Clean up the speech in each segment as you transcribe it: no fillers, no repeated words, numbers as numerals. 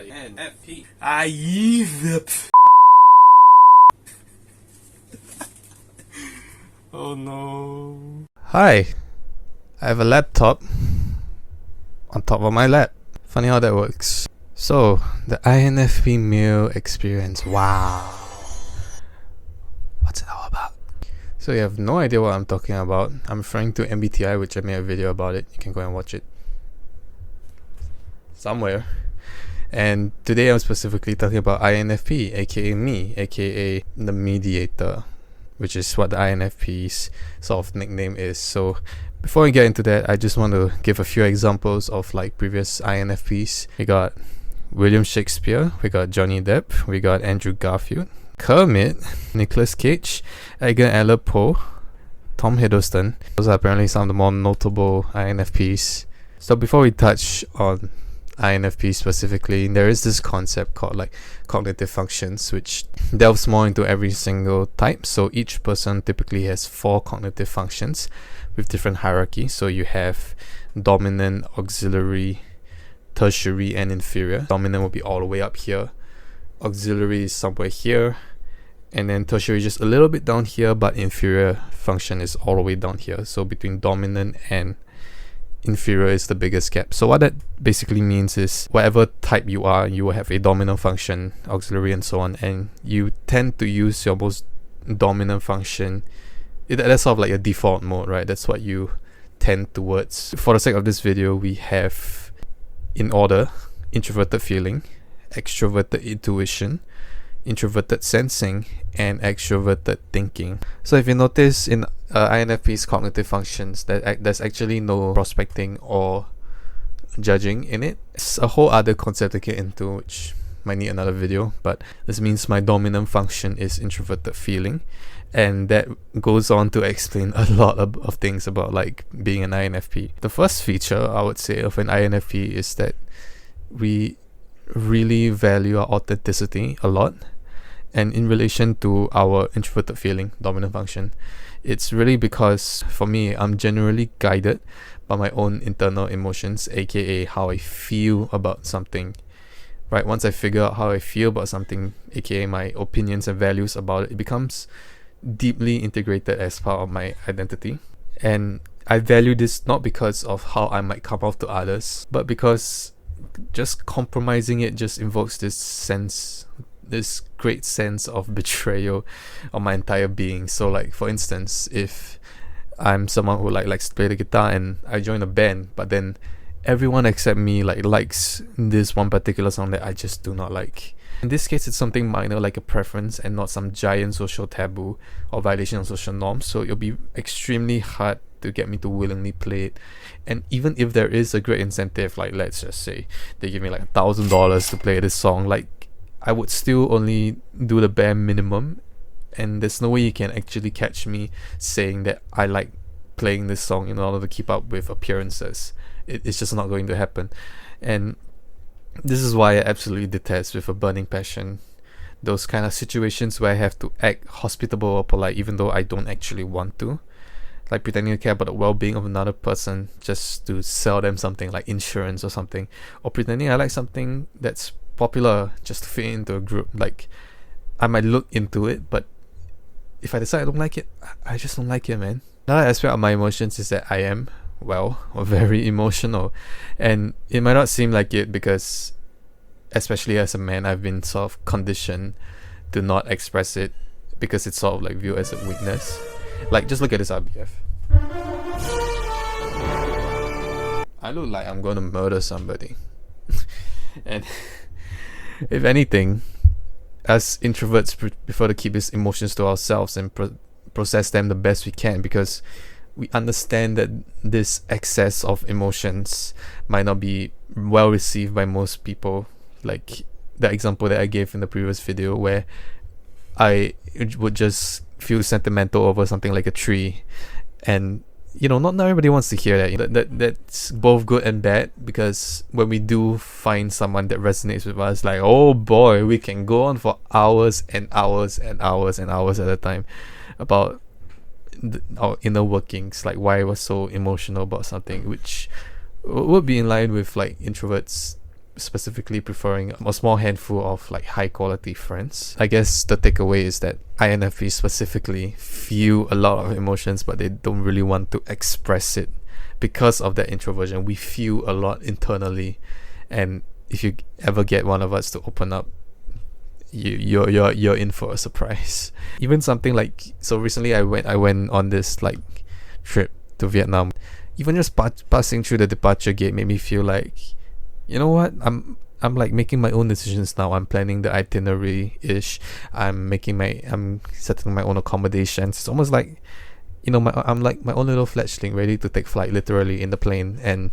INFP. Oh no. Hi, I have a laptop on top of my lap. Funny how that works. So, the INFP male experience. Wow. What's it all about? So you have no idea what I'm talking about. I'm referring to MBTI, which I made a video about it. You can go and watch it somewhere. And today I'm specifically talking about INFP, aka me, aka the mediator, which is what the INFP's sort of nickname is. So before we get into that, I just want to give a few examples of like previous INFPs. We got William Shakespeare, we got Johnny Depp, we got Andrew Garfield, Kermit, Nicolas Cage, Edgar Allan Poe, Tom Hiddleston. Those are apparently some of the more notable INFPs. So before we touch on INFP specifically, there is this concept called like cognitive functions, which delves more into every single type. So each person typically has 4 cognitive functions with different hierarchy. So you have dominant, auxiliary, tertiary, and inferior. Dominant will be all the way up here, auxiliary is somewhere here, and then tertiary just a little bit down here, but inferior function is all the way down here. So between dominant and inferior is the biggest gap. So what that basically means is whatever type you are, you will have a dominant function, auxiliary, and so on, and you tend to use your most dominant function. That's sort of like a default mode, right? That's what you tend towards. For the sake of this video, we have, in order, introverted feeling, extroverted intuition, introverted sensing, and extroverted thinking. So if you notice in INFP's cognitive functions, there's actually no prospecting or judging in it. It's a whole other concept to get into, which might need another video, but this means my dominant function is introverted feeling, and that goes on to explain a lot of things about like being an INFP. The first feature I would say of an INFP is that we really value our authenticity a lot. And in relation to our introverted feeling, dominant function, it's really because for me, I'm generally guided by my own internal emotions, aka how I feel about something. Right? Once I figure out how I feel about something, aka my opinions and values about it, it becomes deeply integrated as part of my identity. And I value this not because of how I might come off to others, but because just compromising it just invokes this great sense of betrayal of my entire being. So like, for instance, if I'm someone who likes to play the guitar and I join a band, but then everyone except me likes this one particular song that I just do not like. In this case, it's something minor like a preference and not some giant social taboo or violation of social norms. So it'll be extremely hard to get me to willingly play it. And even if there is a great incentive, like let's just say they give me like $1,000 to play this song, like I would still only do the bare minimum, and there's no way you can actually catch me saying that I like playing this song in order to keep up with appearances. It's just not going to happen. And this is why I absolutely detest with a burning passion those kind of situations where I have to act hospitable or polite even though I don't actually want to. Like pretending to care about the well-being of another person just to sell them something like insurance or something, or pretending I like something that's popular just to fit into a group. Like I might look into it, but if I decide I don't like it, I just don't like it, man. Another aspect of my emotions is that I am, very emotional, and it might not seem like it because, especially as a man, I've been sort of conditioned to not express it because it's sort of like viewed as a weakness. Like, just look at this RBF. I look like I'm gonna murder somebody. And if anything, as introverts prefer to keep these emotions to ourselves and process them the best we can, because we understand that this excess of emotions might not be well received by most people. Like the example that I gave in the previous video where I would just feel sentimental over something like a tree, and not everybody wants to hear that. That's both good and bad, because when we do find someone that resonates with us, like, oh boy, we can go on for hours and hours and hours and hours at a time about our inner workings, like why I was so emotional about something, which would be in line with like introverts specifically preferring a small handful of like high quality friends. I guess the takeaway is that INFPs specifically feel a lot of emotions, but they don't really want to express it because of that introversion. We feel a lot internally, and if you ever get one of us to open up, you're in for a surprise. Even something like, so recently I went on this like trip to Vietnam. Even just passing through the departure gate made me feel like, you know what, I'm like making my own decisions now. I'm planning the itinerary ish. I'm setting my own accommodations. It's almost like, you know, I'm like my own little fledgling ready to take flight, literally, in the plane. And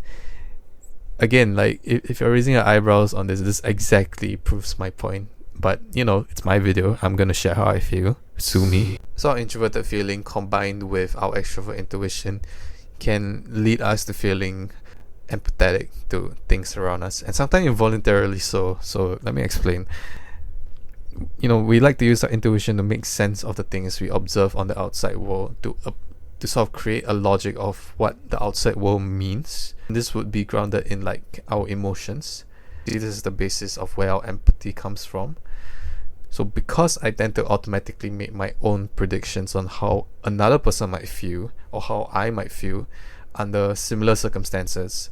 again, like, if you're raising your eyebrows on this exactly proves my point. But, you know, it's my video. I'm gonna share how I feel. Sue me. So our introverted feeling combined with our extrovert intuition can lead us to feeling empathetic to things around us, and sometimes involuntarily so. So let me explain. You know, we like to use our intuition to make sense of the things we observe on the outside world, to sort of create a logic of what the outside world means. This would be grounded in like our emotions. This is the basis of where our empathy comes from. So because I tend to automatically make my own predictions on how another person might feel or how I might feel under similar circumstances,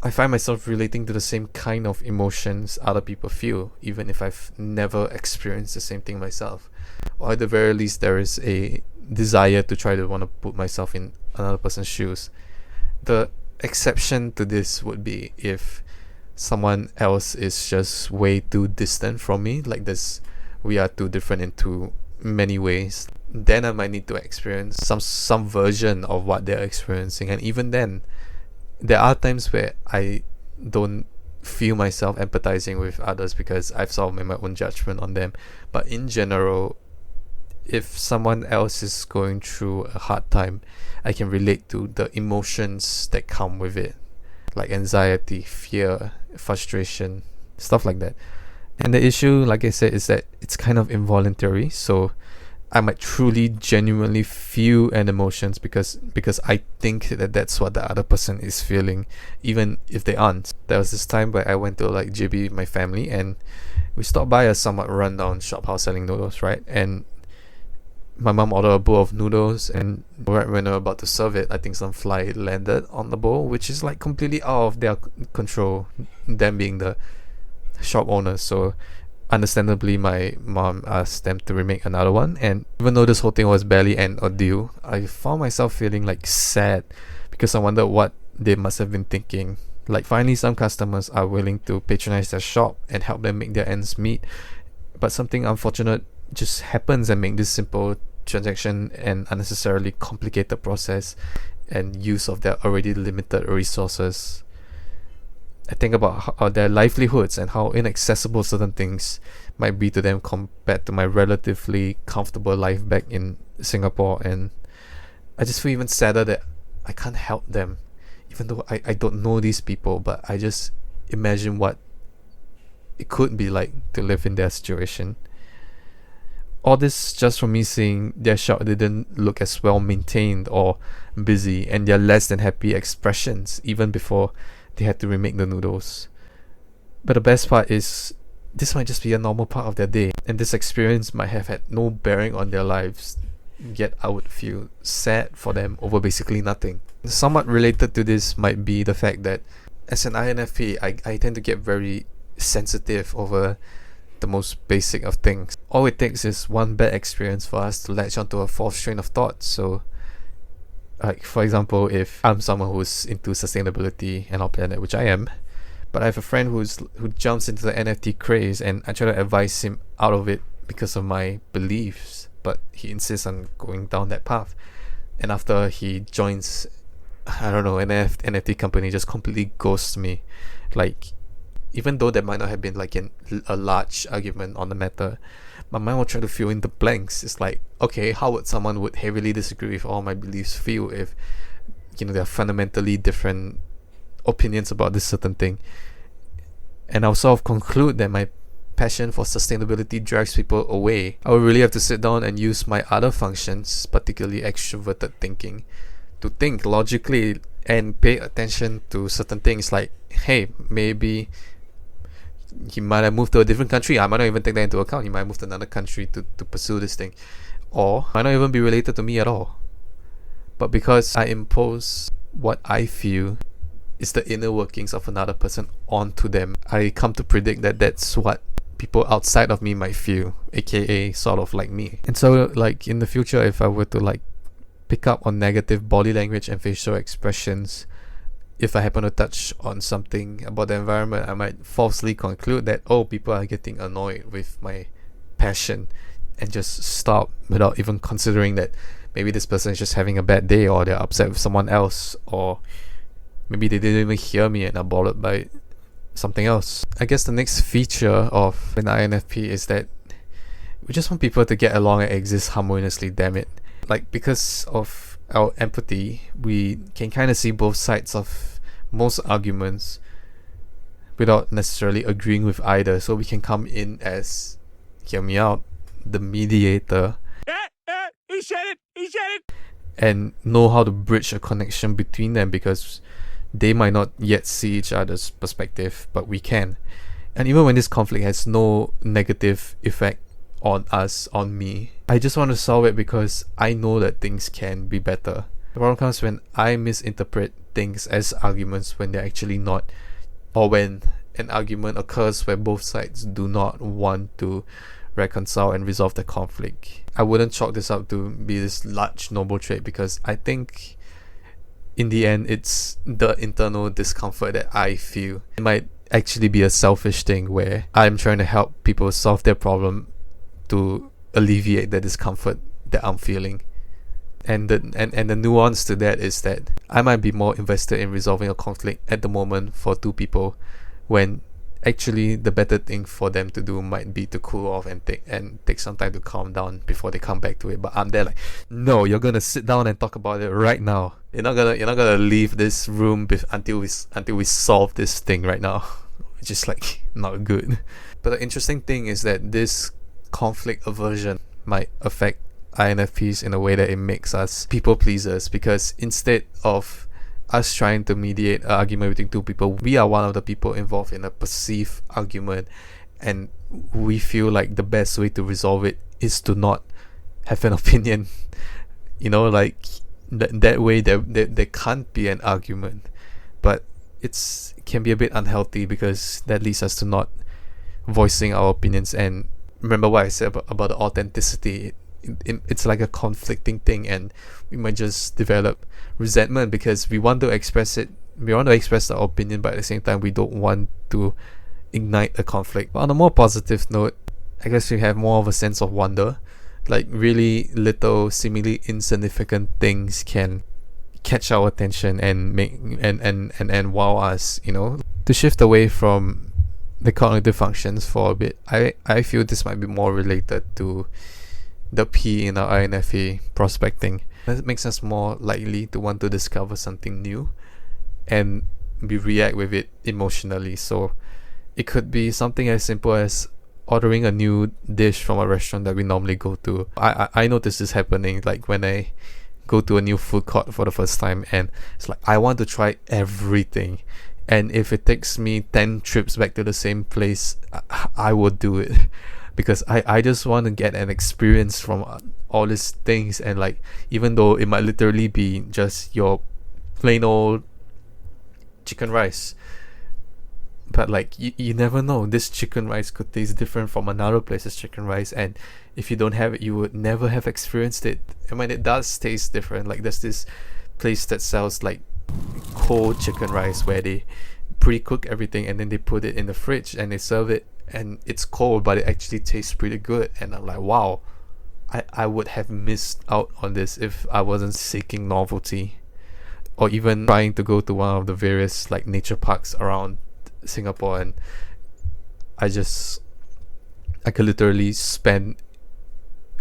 I find myself relating to the same kind of emotions other people feel, even if I've never experienced the same thing myself. Or at the very least, there is a desire to try to want to put myself in another person's shoes. The exception to this would be if someone else is just way too distant from me, like we are too different in too many ways. Then I might need to experience some version of what they're experiencing, and even then, there are times where I don't feel myself empathizing with others because I've sort of made my own judgment on them. But in general, if someone else is going through a hard time, I can relate to the emotions that come with it, like anxiety, fear, frustration, stuff like that. And the issue, like I said, is that it's kind of involuntary. So I might truly, genuinely feel an emotions because I think that that's what the other person is feeling, even if they aren't. There was this time where I went to like JB with my family, and we stopped by a somewhat rundown shop house selling noodles, right? And my mom ordered a bowl of noodles, and right when they were about to serve it, I think some fly landed on the bowl, which is like completely out of their control, them being the shop owners. So understandably, my mom asked them to remake another one, and even though this whole thing was barely an ordeal, I found myself feeling like sad because I wondered what they must have been thinking. Like, finally some customers are willing to patronize their shop and help them make their ends meet, but something unfortunate just happens and make this simple transaction an unnecessarily complicated process and use of their already limited resources. I think about how their livelihoods and how inaccessible certain things might be to them compared to my relatively comfortable life back in Singapore, and I just feel even sadder that I can't help them, even though I don't know these people, but I just imagine what it could be like to live in their situation. All this just from me seeing their shop didn't look as well maintained or busy, and their less than happy expressions even before they had to remake the noodles. But the best part is, this might just be a normal part of their day, and this experience might have had no bearing on their lives, yet I would feel sad for them over basically nothing. Somewhat related to this might be the fact that as an INFP, I tend to get very sensitive over the most basic of things. All it takes is one bad experience for us to latch onto a false train of thought. So, like, for example, if I'm someone who's into sustainability and our planet, which I am, but I have a friend who jumps into the NFT craze, and I try to advise him out of it because of my beliefs, but he insists on going down that path. And after he joins, I don't know, an NFT company, just completely ghosts me. Like, even though there might not have been like a large argument on the matter, my mind will try to fill in the blanks. It's like, okay, how would someone would heavily disagree with all my beliefs feel if, you know, there are fundamentally different opinions about this certain thing? And I'll sort of conclude that my passion for sustainability drives people away. I would really have to sit down and use my other functions, particularly extroverted thinking, to think logically and pay attention to certain things like, hey, maybe he might have moved to a different country. I might not even take that into account. He might move to another country to pursue this thing, or might not even be related to me at all. But because I impose what I feel is the inner workings of another person onto them, I come to predict that that's what people outside of me might feel, aka sort of like me. And so like in the future, if I were to like pick up on negative body language and facial expressions, if I happen to touch on something about the environment, I might falsely conclude that, oh, people are getting annoyed with my passion, and just stop without even considering that maybe this person is just having a bad day, or they're upset with someone else, or maybe they didn't even hear me and are bothered by something else. I guess the next feature of an INFP is that we just want people to get along and exist harmoniously, damn it. Like, because of our empathy, we can kind of see both sides of most arguments without necessarily agreeing with either. So we can come in as, hear me out, the mediator. He said it! And know how to bridge a connection between them, because they might not yet see each other's perspective, but we can. And even when this conflict has no negative effect on us, on me, I just want to solve it because I know that things can be better. The problem comes when I misinterpret things as arguments when they're actually not, or when an argument occurs where both sides do not want to reconcile and resolve the conflict. I wouldn't chalk this up to be this large noble trait, because I think in the end it's the internal discomfort that I feel. It might actually be a selfish thing where I'm trying to help people solve their problem to alleviate the discomfort that I'm feeling. And the nuance to that is that I might be more invested in resolving a conflict at the moment for two people, when actually the better thing for them to do might be to cool off and take some time to calm down before they come back to it. But I'm there like, no, you're gonna sit down and talk about it right now. You're not gonna leave this room until we solve this thing right now. It's just like not good. But the interesting thing is that this conflict aversion might affect INFPs in a way that it makes us people pleasers, because instead of us trying to mediate an argument between two people, we are one of the people involved in a perceived argument, and we feel like the best way to resolve it is to not have an opinion. Like that way there can't be an argument. But it can be a bit unhealthy, because that leads us to not voicing our opinions. And remember what I said about the authenticity. It's like a conflicting thing, and we might just develop resentment because we want to express our opinion, but at the same time we don't want to ignite a conflict. But on a more positive note, I guess we have more of a sense of wonder. Like, really little, seemingly insignificant things can catch our attention and make and wow us. To shift away from the cognitive functions for a bit, I feel this might be more related to the P in our INFP prospecting. That makes us more likely to want to discover something new and we react with it emotionally. So it could be something as simple as ordering a new dish from a restaurant that we normally go to. I notice this happening like when I go to a new food court for the first time, and it's like I want to try everything, and if it takes me 10 trips back to the same place, I will do it. Because I just want to get an experience from all these things. And like, even though it might literally be just your plain old chicken rice, but like you never know, this chicken rice could taste different from another place's chicken rice, and if you don't have it, you would never have experienced it. And when it does taste different, like there's this place that sells like cold chicken rice where they pre-cook everything and then they put it in the fridge and they serve it, and it's cold but it actually tastes pretty good. And I'm like, wow, I would have missed out on this if I wasn't seeking novelty, or even trying to go to one of the various like nature parks around Singapore. And I could literally spend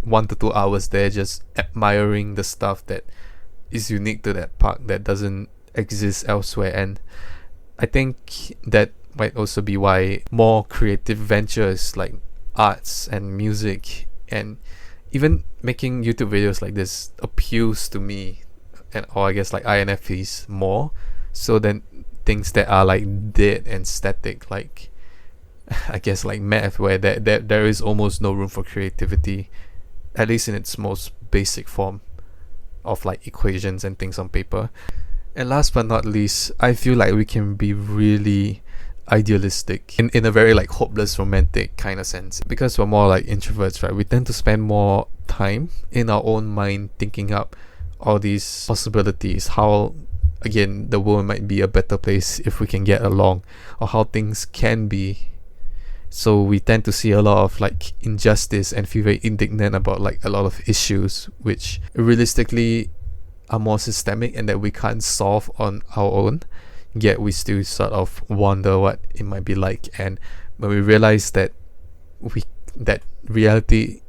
1 to 2 hours there just admiring the stuff that is unique to that park that doesn't exist elsewhere. And I think that might also be why more creative ventures like arts and music and even making YouTube videos like this appeals to me, or I guess like INFPs more so than things that are like dead and static, like I guess like math, where there is almost no room for creativity, at least in its most basic form of like equations and things on paper. And last but not least, I feel like we can be really idealistic in a very like hopeless romantic kind of sense, because we're more like introverts, right? We tend to spend more time in our own mind thinking up all these possibilities, how again the world might be a better place if we can get along, or how things can be. So we tend to see a lot of like injustice and feel very indignant about like a lot of issues which realistically are more systemic and that we can't solve on our own, yet we still sort of wonder what it might be like. And when we realize that that reality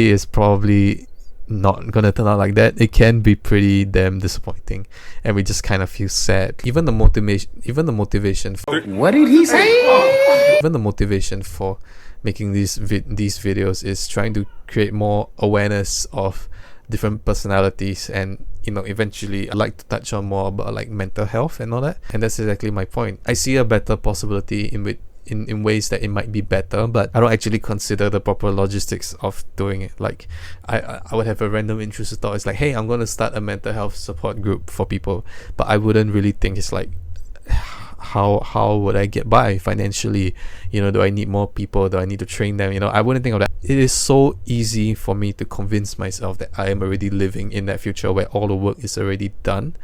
is probably not gonna turn out like that, it can be pretty damn disappointing, and we just kind of feel sad. Even the motivation for, what did he say? Even the motivation for making these videos is trying to create more awareness of different personalities, and eventually I'd like to touch on more about like mental health and all that. And that's exactly my point. I see a better possibility in ways that it might be better, but I don't actually consider the proper logistics of doing it. Like I would have a random intrusive thought. It's like, hey, I'm going to start a mental health support group for people, but I wouldn't really think it's like, how would I get by financially? Do I need more people? Do I need to train them? I wouldn't think of that. It is so easy for me to convince myself that I am already living in that future where all the work is already done,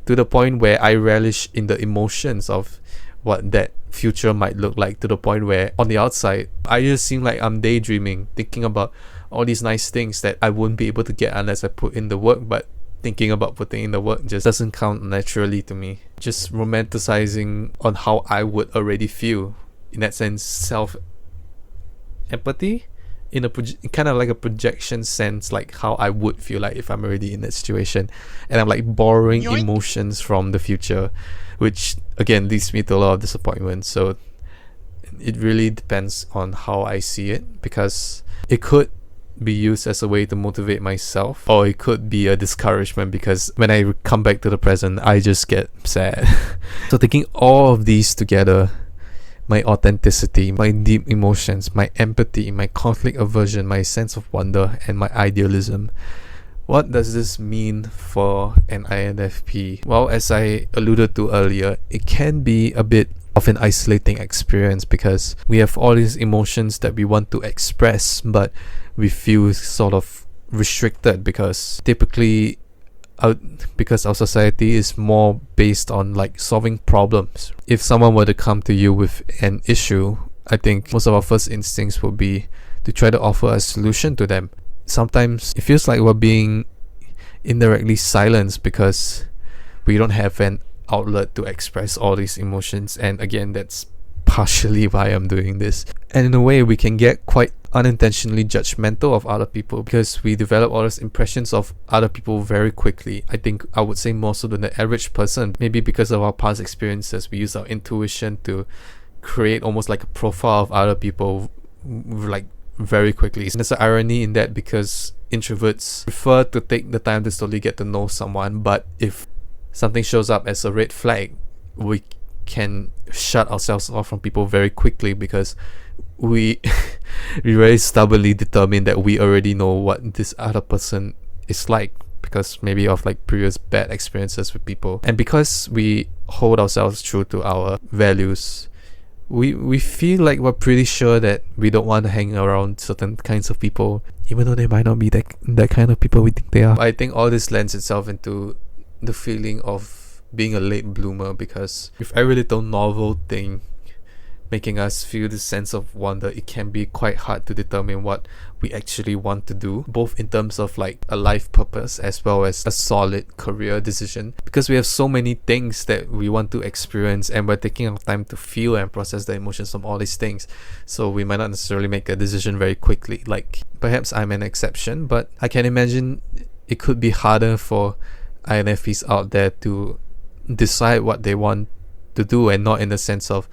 to the point where I relish in the emotions of what that future might look like, to the point where on the outside I just seem like I'm daydreaming, thinking about all these nice things that I wouldn't be able to get unless I put in the work. But thinking about putting in the work just doesn't count naturally to me. Just romanticizing on how I would already feel, in that sense, self empathy, in a kind of like a projection sense, like how I would feel like if I'm already in that situation, and I'm like borrowing emotions from the future, which again leads me to a lot of disappointment. So it really depends on how I see it, because it could be used as a way to motivate myself, or it could be a discouragement, because when I come back to the present I just get sad. So taking all of these together, my authenticity, my deep emotions, my empathy, my conflict aversion, my sense of wonder, and my idealism, what does this mean for an INFP? Well, as I alluded to earlier, it can be a bit of an isolating experience, because we have all these emotions that we want to express, but we feel sort of restricted, because typically because our society is more based on like solving problems. If someone were to come to you with an issue, I think most of our first instincts would be to try to offer a solution to them. Sometimes it feels like we're being indirectly silenced because we don't have an outlet to express all these emotions. And again, that's partially why I'm doing this. And in a way, we can get quite unintentionally judgmental of other people, because we develop all these impressions of other people very quickly. I think I would say more so than the average person. Maybe because of our past experiences, we use our intuition to create almost like a profile of other people like very quickly. And there's an irony in that, because introverts prefer to take the time to slowly get to know someone, but if something shows up as a red flag, we can shut ourselves off from people very quickly, because we very stubbornly determine that we already know what this other person is like, because maybe of like previous bad experiences with people. And because we hold ourselves true to our values, we feel like we're pretty sure that we don't want to hang around certain kinds of people, even though they might not be that kind of people we think they are. I think all this lends itself into the feeling of being a late bloomer, because with every little novel thing making us feel this sense of wonder, it can be quite hard to determine what we actually want to do, both in terms of like a life purpose as well as a solid career decision, because we have so many things that we want to experience, and we're taking our time to feel and process the emotions from all these things. So we might not necessarily make a decision very quickly. Like, perhaps I'm an exception, but I can imagine it could be harder for INFPs out there to decide what they want to do, and not in the sense of,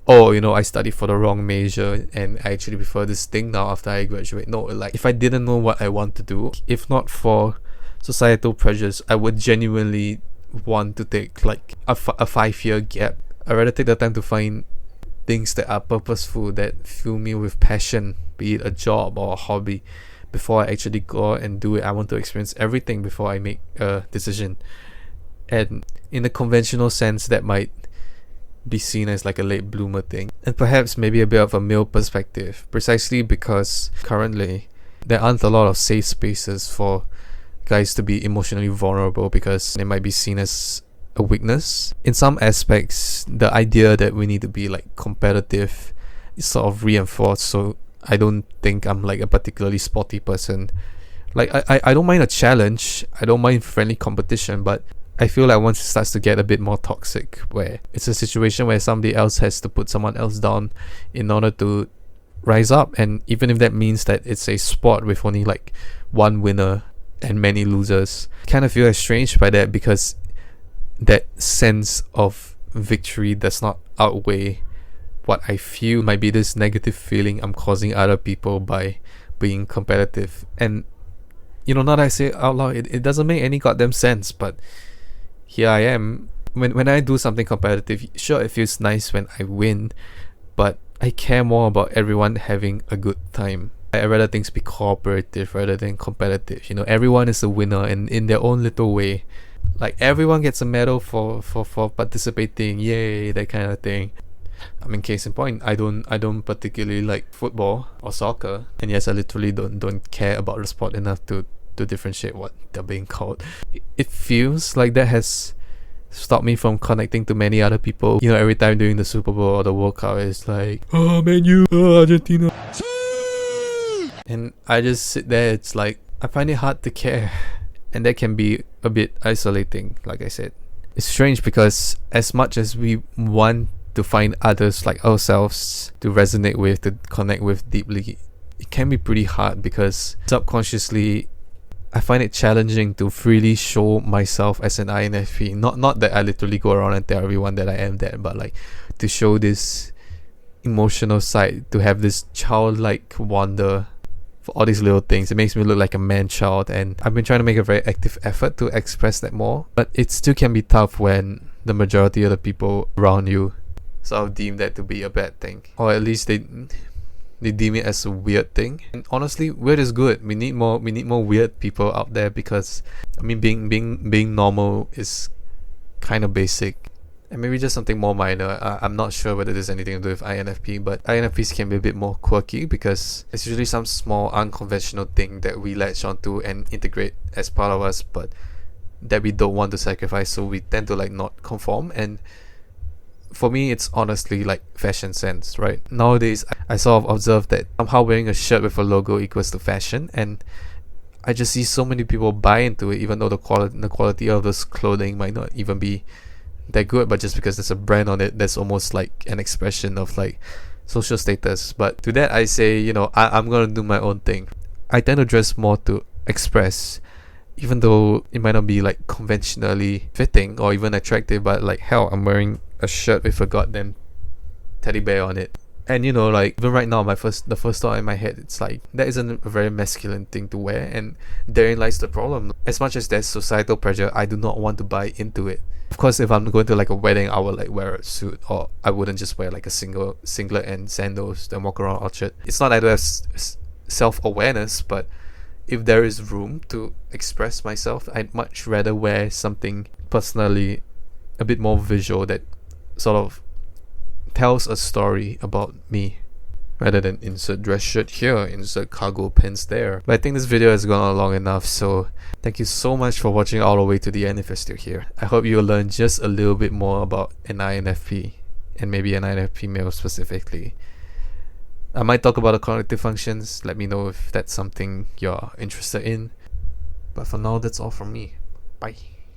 oh, I studied for the wrong major and I actually prefer this thing now after I graduate. No, like, if I didn't know what I want to do, if not for societal pressures, I would genuinely want to take like a 5-year gap. I rather take the time to find things that are purposeful, that fill me with passion, be it a job or a hobby, before I actually go out and do it. I want to experience everything before I make a decision. And in the conventional sense, that might be seen as like a late bloomer thing, and perhaps maybe a bit of a male perspective, precisely because currently there aren't a lot of safe spaces for guys to be emotionally vulnerable, because it might be seen as a weakness. In some aspects, the idea that we need to be like competitive is sort of reinforced, so I don't think I'm like a particularly sporty person. Like I don't mind a challenge, I don't mind friendly competition, but I feel like once it starts to get a bit more toxic, where it's a situation where somebody else has to put someone else down in order to rise up, and even if that means that it's a sport with only like one winner and many losers, I kind of feel estranged by that, because that sense of victory does not outweigh what I feel might be this negative feeling I'm causing other people by being competitive. And now that I say it out loud, it doesn't make any goddamn sense, but here I am. When I do something competitive, sure, it feels nice when I win, but I care more about everyone having a good time. I rather things be cooperative rather than competitive. Everyone is a winner and in their own little way. Like everyone gets a medal for participating, yay, that kind of thing. I mean, case in point, I don't particularly like football or soccer, and yes, I literally don't care about the sport enough to differentiate what they're being called. It feels like that has stopped me from connecting to many other people. Every time during the Super Bowl or the World Cup, it's like, oh Man U, oh Argentina, and I just sit there. It's like I find it hard to care, and that can be a bit isolating. Like I said, it's strange because as much as we want to find others like ourselves to resonate with, to connect with deeply, it can be pretty hard, because subconsciously I find it challenging to freely show myself as an INFP. Not that I literally go around and tell everyone that I am that, but like to show this emotional side, to have this childlike wonder for all these little things. It makes me look like a man-child, and I've been trying to make a very active effort to express that more, but it still can be tough when the majority of the people around you sort of deem that to be a bad thing, or at least they deem it as a weird thing. And honestly, weird is good. We need more weird people out there, because I mean, being normal is kind of basic. And maybe just something more minor. I'm not sure whether there's anything to do with INFP, but INFPs can be a bit more quirky, because it's usually some small unconventional thing that we latch onto and integrate as part of us, but that we don't want to sacrifice, so we tend to like not conform. And for me, it's honestly like fashion sense, right? Nowadays, I sort of observe that somehow wearing a shirt with a logo equals to fashion, and I just see so many people buy into it, even though the quality of this clothing might not even be that good, but just because there's a brand on it, that's almost like an expression of like social status. But to that I say, I'm gonna do my own thing. I tend to dress more to express, even though it might not be like conventionally fitting or even attractive, but like hell, I'm wearing a shirt with a goddamn teddy bear on it. And like even right now, the first thought in my head, it's like that isn't a very masculine thing to wear, and therein lies the problem. As much as there's societal pressure, I do not want to buy into it. Of course, if I'm going to like a wedding, I would like wear a suit, or I wouldn't just wear like a singlet and sandals and walk around Orchard. It's not that I don't have self-awareness, but if there is room to express myself, I'd much rather wear something personally a bit more visual, that sort of tells a story about me, rather than insert dress shirt here, insert cargo pants there. But I think this video has gone on long enough, so thank you so much for watching all the way to the end if you're still here. I hope you learn just a little bit more about an INFP, and maybe an INFP male specifically. I might talk about the cognitive functions. Let me know if that's something you're interested in. But for now, that's all from me. Bye.